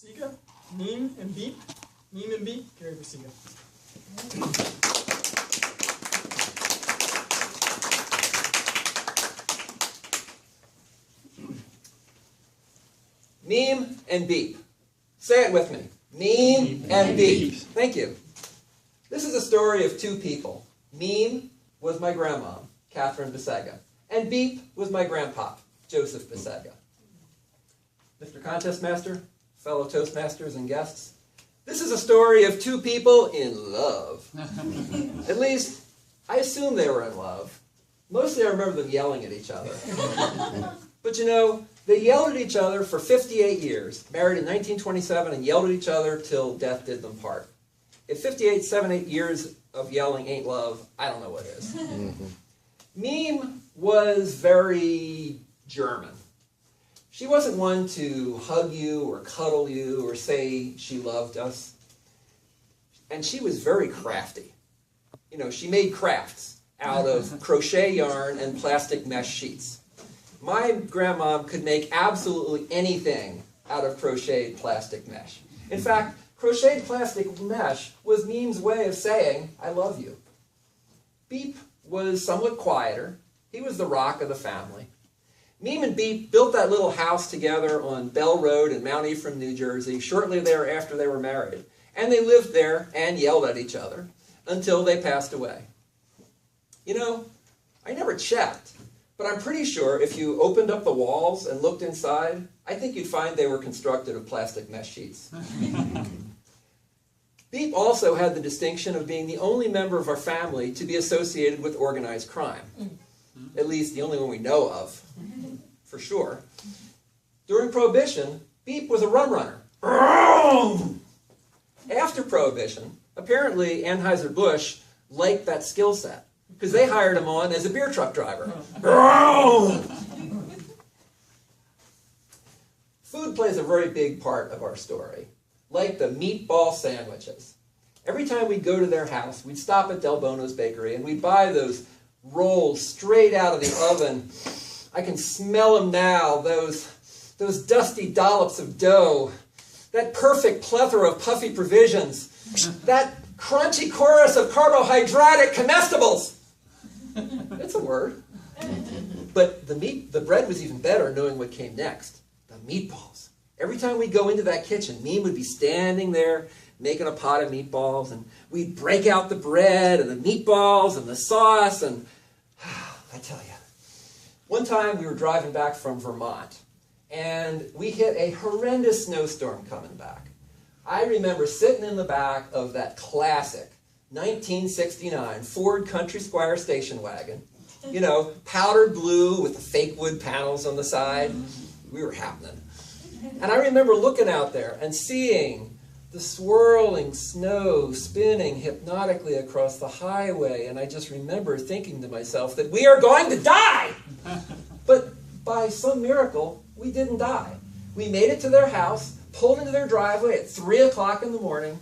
Sika, Meme and Beep. Meme and Beep, Gary Sika. Meme and beep. Say it with me. Meme and beep. Thank you. This is a story of two people. Meme was my grandma, Catherine Besega, and beep was my grandpa, Joseph Besega. Mr. Contest Master, fellow Toastmasters and guests, this is a story of two people in love. At least, I assume they were in love. Mostly I remember them yelling at each other. But you know, they yelled at each other for 58 years, married in 1927, and yelled at each other till death did them part. If 8 years of yelling ain't love, I don't know what is. Meme was very German. She wasn't one to hug you or cuddle you or say she loved us. And she was very crafty. You know, she made crafts out of crochet yarn and plastic mesh sheets. My grandmom could make absolutely anything out of crocheted plastic mesh. In fact, crocheted plastic mesh was Meme's way of saying, I love you. Beep was somewhat quieter. He was the rock of the family. Meme and Beep built that little house together on Bell Road in Mount Ephraim, New Jersey, shortly thereafter they were married. And they lived there and yelled at each other until they passed away. You know, I never checked, but I'm pretty sure if you opened up the walls and looked inside, I think you'd find they were constructed of plastic mesh sheets. Beep also had the distinction of being the only member of our family to be associated with organized crime. At least the only one we know of, for sure. During Prohibition, Beep was a rum runner. After Prohibition, apparently Anheuser-Busch liked that skill set, because they hired him on as a beer truck driver. Food plays a very big part of our story, like the meatball sandwiches. Every time we'd go to their house, we'd stop at Del Bono's Bakery, and we'd buy those rolls straight out of the oven. I can smell them now, those dusty dollops of dough, that perfect plethora of puffy provisions, that crunchy chorus of carbohydratic comestibles. It's a word. But the bread was even better knowing what came next. The meatballs. Every time we'd go into that kitchen, Meme would be standing there making a pot of meatballs, and we'd break out the bread and the meatballs and the sauce, and I tell you, one time we were driving back from Vermont, and we hit a horrendous snowstorm coming back. I remember sitting in the back of that classic 1969 Ford Country Squire station wagon, you know, powdered blue with the fake wood panels on the side. We were happening. And I remember looking out there and seeing the swirling snow spinning hypnotically across the highway, and I just remember thinking to myself that we are going to die! But by some miracle, we didn't die. We made it to their house, pulled into their driveway at 3 o'clock in the morning.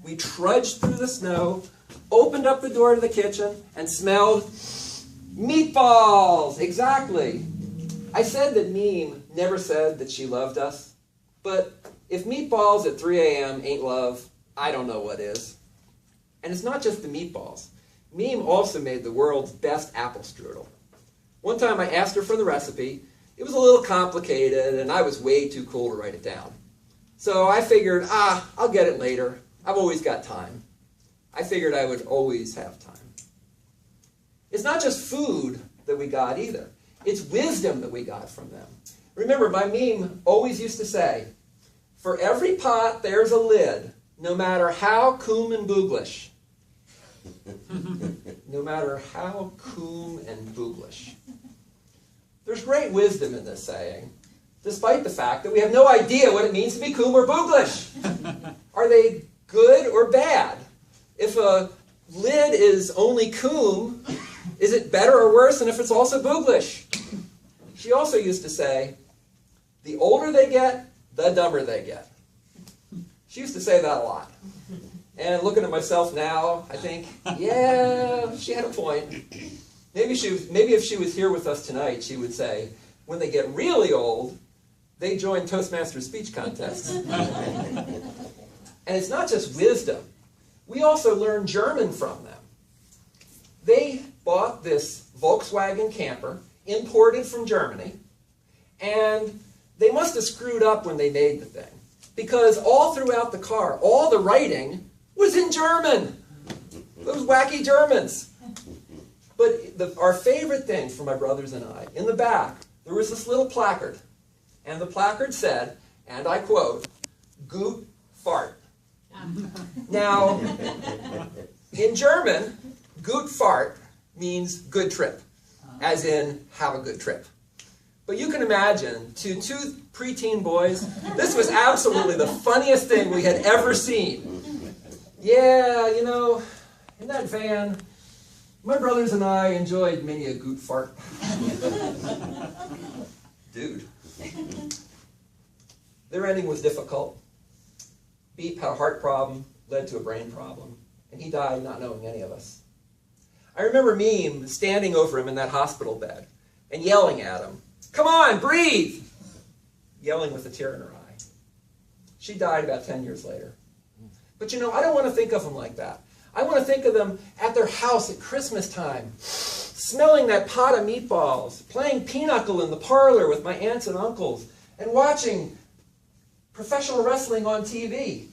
We trudged through the snow, opened up the door to the kitchen, and smelled meatballs! Exactly. I said that Meme never said that she loved us, but if meatballs at 3 a.m. ain't love, I don't know what is. And it's not just the meatballs. Meme also made the world's best apple strudel. One time I asked her for the recipe. It was a little complicated, and I was way too cool to write it down. So I figured, I'll get it later. I've always got time. I figured I would always have time. It's not just food that we got either. It's wisdom that we got from them. Remember, my Meme always used to say, for every pot there's a lid, no matter how coom and booglish. No matter how coom and booglish. There's great wisdom in this saying, despite the fact that we have no idea what it means to be coom or booglish. Are they good or bad? If a lid is only coom, is it better or worse than if it's also booglish? She also used to say, the older they get, the dumber they get. She used to say that a lot. And looking at myself now, I think, yeah, she had a point. Maybe if she was here with us tonight, she would say, when they get really old, They joined Toastmasters speech contests. And it's not just wisdom. We also learn German from them. They bought this Volkswagen camper, imported from Germany, and they must have screwed up when they made the thing. Because all throughout the car, all the writing was in German. Those wacky Germans. But our favorite thing for my brothers and I, in the back, there was this little placard. And the placard said, and I quote, "Gut Fahrt." Now, in German, "Gut Fahrt" means good trip, as in have a good trip. But you can imagine, to two preteen boys, this was absolutely the funniest thing we had ever seen. Yeah, you know, in that van, my brothers and I enjoyed many a gut fart. Dude. Their ending was difficult. Beep had a heart problem, led to a brain problem, and he died not knowing any of us. I remember Meme standing over him in that hospital bed and yelling at him, "Come on, breathe!" Yelling with a tear in her eye. She died about 10 years later. But you know, I don't want to think of them like that. I want to think of them at their house at Christmas time, smelling that pot of meatballs, playing pinochle in the parlor with my aunts and uncles, and watching professional wrestling on TV.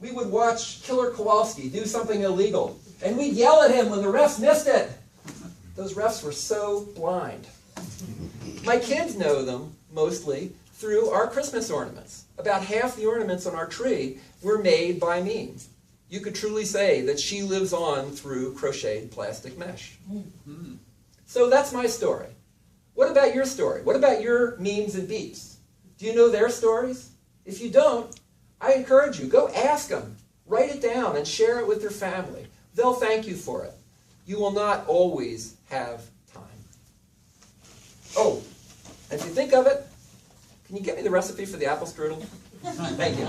We would watch Killer Kowalski do something illegal, and we'd yell at him when the refs missed it. Those refs were so blind. My kids know them mostly through our Christmas ornaments. About half the ornaments on our tree were made by me. You could truly say that she lives on through crocheted plastic mesh. So that's my story. What about your story? What about your memes and beeps? Do you know their stories? If you don't, I encourage you, go ask them. Write it down and share it with your family. They'll thank you for it. You will not always have time. Oh, and if you think of it, can you get me the recipe for the apple strudel? Thank you.